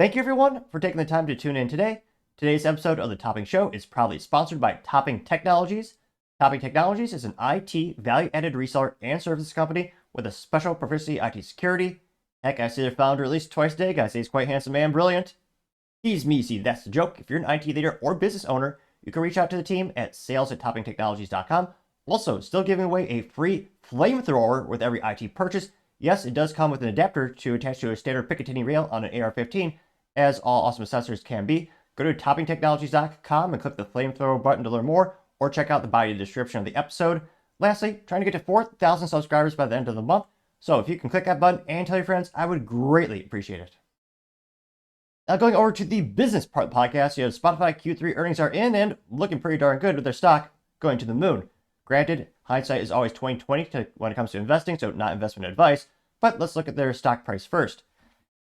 Thank you everyone for taking the time to tune in today. Today's episode of The Topping Show is proudly sponsored by Topping Technologies. Topping Technologies is an IT value-added reseller and services company with a special proficiency IT security. Heck, I see their founder at least twice a day. Guys say he's quite handsome and brilliant. He's me, see, that's the joke. If you're an IT leader or business owner, you can reach out to the team at sales@toppingtechnologies.com. Also, still giving away a free flamethrower with every IT purchase. Yes, it does come with an adapter to attach to a standard Picatinny rail on an AR-15, as all awesome accessories can be. Go to toppingtechnologies.com and click the flamethrower button to learn more, or check out the body description of the episode. Lastly, trying to get to 4,000 subscribers by the end of the month, so if you can click that button and tell your friends, I would greatly appreciate it. Now going over to the business part of the podcast, you have Spotify Q3 earnings are in and looking pretty darn good with their stock going to the moon. Granted, hindsight is always 20/20 when it comes to investing, so not investment advice, but let's look at their stock price first.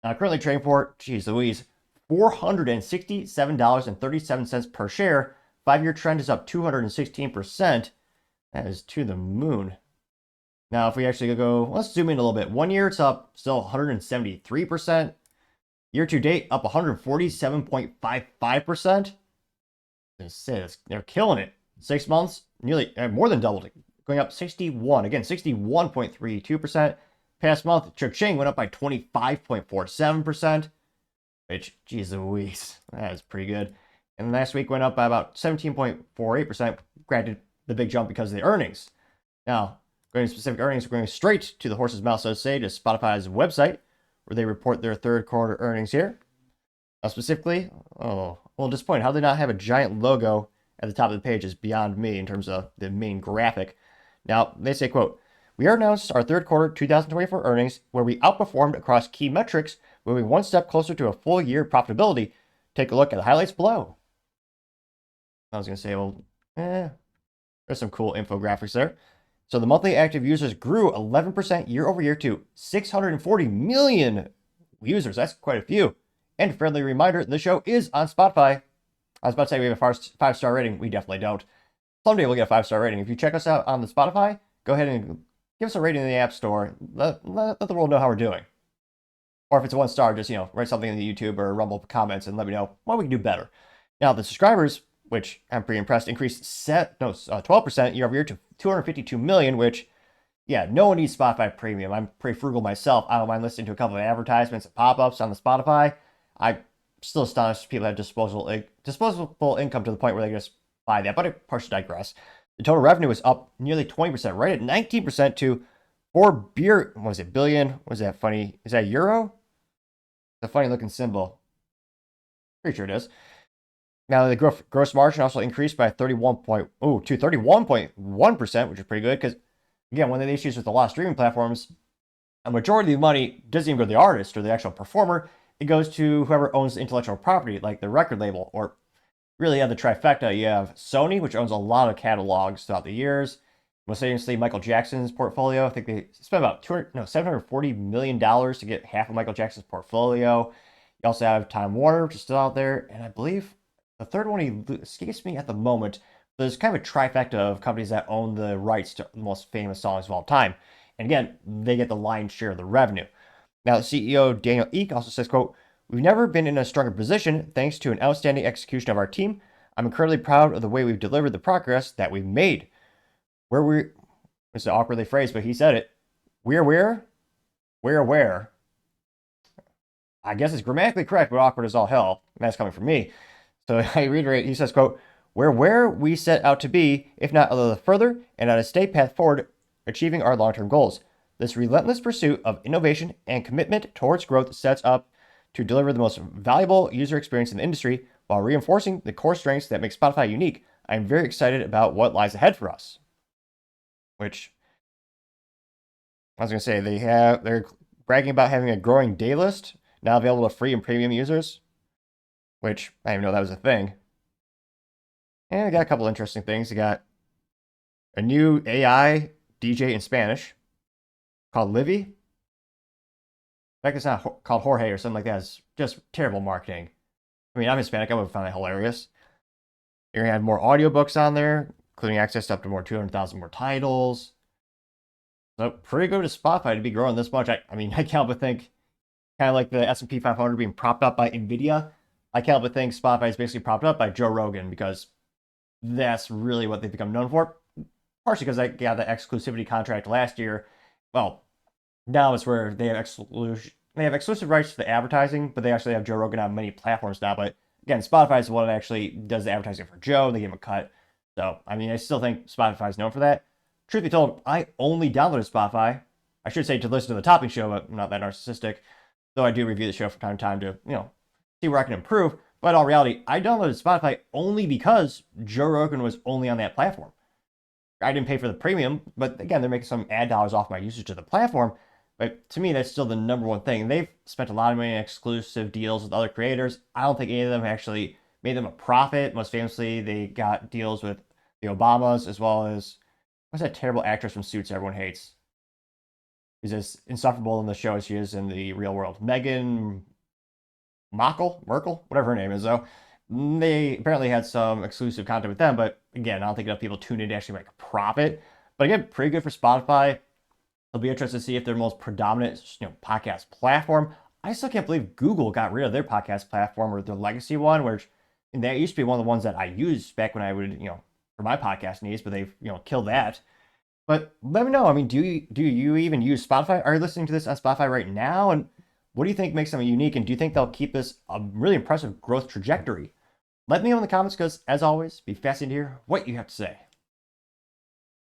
Now currently trading for, geez Louise, $467.37 per share. 5-year trend is up 216%. That is to the moon. Now if we actually go, let's zoom in a little bit. 1 year it's up still 173%. Year to date up 147.55%. They're killing it. 6 months, nearly more than doubled it, going up 61.32%. Past month, Cha-ching went up by 25.47%, which, geez Louise, that is pretty good. And last week went up by about 17.48%, granted the big jump because of the earnings. Now, going to specific earnings, we're going straight to the horse's mouth, so to say, to Spotify's website, where they report their third quarter earnings here. Now, specifically, a little disappointed. How did they not have a giant logo at the top of the page is beyond me in terms of the main graphic. Now, they say, quote, "We announced our third quarter 2024 earnings where we outperformed across key metrics, moving one step closer to a full year profitability. Take a look at the highlights below." I was going to say, well, there's some cool infographics there. So the monthly active users grew 11% year over year to 640 million users. That's quite a few. And a friendly reminder, the show is on Spotify. I was about to say we have a 5-star rating. We definitely don't. Someday we'll get a 5-star rating. If you check us out on the Spotify, go ahead and give us a rating in the App Store. Let the world know how we're doing. Or if it's a 1-star, just, write something in the YouTube or Rumble comments and let me know what we can do better. Now, the subscribers, which I'm pretty impressed, increased 12% year over year to 252 million, which, yeah, no one needs Spotify Premium. I'm pretty frugal myself. I don't mind listening to a couple of advertisements and pop-ups on the Spotify. I'm still astonished people have disposable income to the point where they can just buy that, but I partially digress. The total revenue was up nearly 20%, right at 19% to billion. Was that funny? Is that euro? It's a funny looking symbol. Pretty sure it is. Now the gross margin also increased by 31.1%, which is pretty good because, again, one of the issues with a lot of streaming platforms, a majority of the money doesn't even go to the artist or the actual performer. It goes to whoever owns the intellectual property, like the record label, or really the trifecta. You have Sony, which owns a lot of catalogs throughout the years. Most famously, Michael Jackson's portfolio. I think they spent about $740 million to get half of Michael Jackson's portfolio. You also have Time Warner, which is still out there. And I believe the third one escapes me at the moment. There's kind of a trifecta of companies that own the rights to the most famous songs of all time. And again, they get the lion's share of the revenue. Now, the CEO, Daniel Ek, also says, quote, "We've never been in a stronger position thanks to an outstanding execution of our team. I'm incredibly proud of the way we've delivered the progress that we've made." It's an awkwardly phrased, but he said it. We're where? I guess it's grammatically correct, but awkward as all hell. And that's coming from me. So I reiterate, he says, quote, "We're where we set out to be, if not a little further, and on a steady path forward, achieving our long-term goals. This relentless pursuit of innovation and commitment towards growth sets up to deliver the most valuable user experience in the industry while reinforcing the core strengths that make Spotify unique. I'm very excited about what lies ahead for us." Which, I was going to say, they're bragging about having a growing day list now available to free and premium users, which I didn't even know that was a thing. And I got a couple interesting things. They got a new AI DJ in Spanish called Livy. In fact, it's not called Jorge or something like that. It's just terrible marketing. I mean, I'm Hispanic. I would have found that hilarious. You're going to have more audiobooks on there, including access to up to 200,000 more titles. So pretty good to Spotify to be growing this much. I mean, I can't but think kind of like the S&P 500 being propped up by Nvidia. I can't help but think Spotify is basically propped up by Joe Rogan because that's really what they've become known for. Partially because they got the exclusivity contract last year. Well, now it's where they have exclusive rights to the advertising, but they actually have Joe Rogan on many platforms now. But again, Spotify is the one that actually does the advertising for Joe. They give him a cut. So, I mean, I still think Spotify is known for that. Truth be told, I only downloaded Spotify. I should say to listen to the Topping Show, but I'm not that narcissistic. Though I do review the show from time to time to, see where I can improve. But in all reality, I downloaded Spotify only because Joe Rogan was only on that platform. I didn't pay for the premium, but again, they're making some ad dollars off my usage of the platform. But to me, that's still the number one thing. They've spent a lot of money on exclusive deals with other creators. I don't think any of them actually made them a profit. Most famously, they got deals with the Obamas, as well as, what's that terrible actress from Suits everyone hates? She's as insufferable in the show as she is in the real world. Meghan Merkel, whatever her name is, though. They apparently had some exclusive content with them, but again, I don't think enough people tune in to actually make a profit. But again, pretty good for Spotify. It'll be interesting to see if their most predominant, podcast platform. I still can't believe Google got rid of their podcast platform or their legacy one, which that used to be one of the ones that I used back when I would, for my podcast needs, but they've, killed that. But let me know. I mean, do you even use Spotify? Are you listening to this on Spotify right now? And what do you think makes them unique? And do you think they'll keep this a really impressive growth trajectory? Let me know in the comments because, as always, be fascinated to hear what you have to say.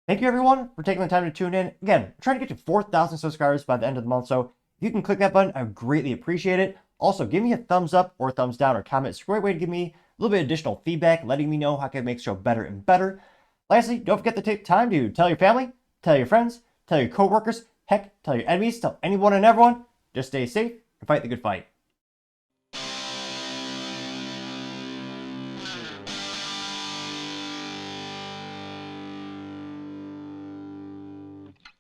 Thank you, everyone, for taking the time to tune in. Again, I'm trying to get to 4,000 subscribers by the end of the month, so if you can click that button, I would greatly appreciate it. Also, give me a thumbs up or thumbs down or comment. It's a great way to give me a little bit of additional feedback, letting me know how I can make the show better and better. Lastly, don't forget to take time to tell your family, tell your friends, tell your coworkers, heck, tell your enemies, tell anyone and everyone. Just stay safe and fight the good fight.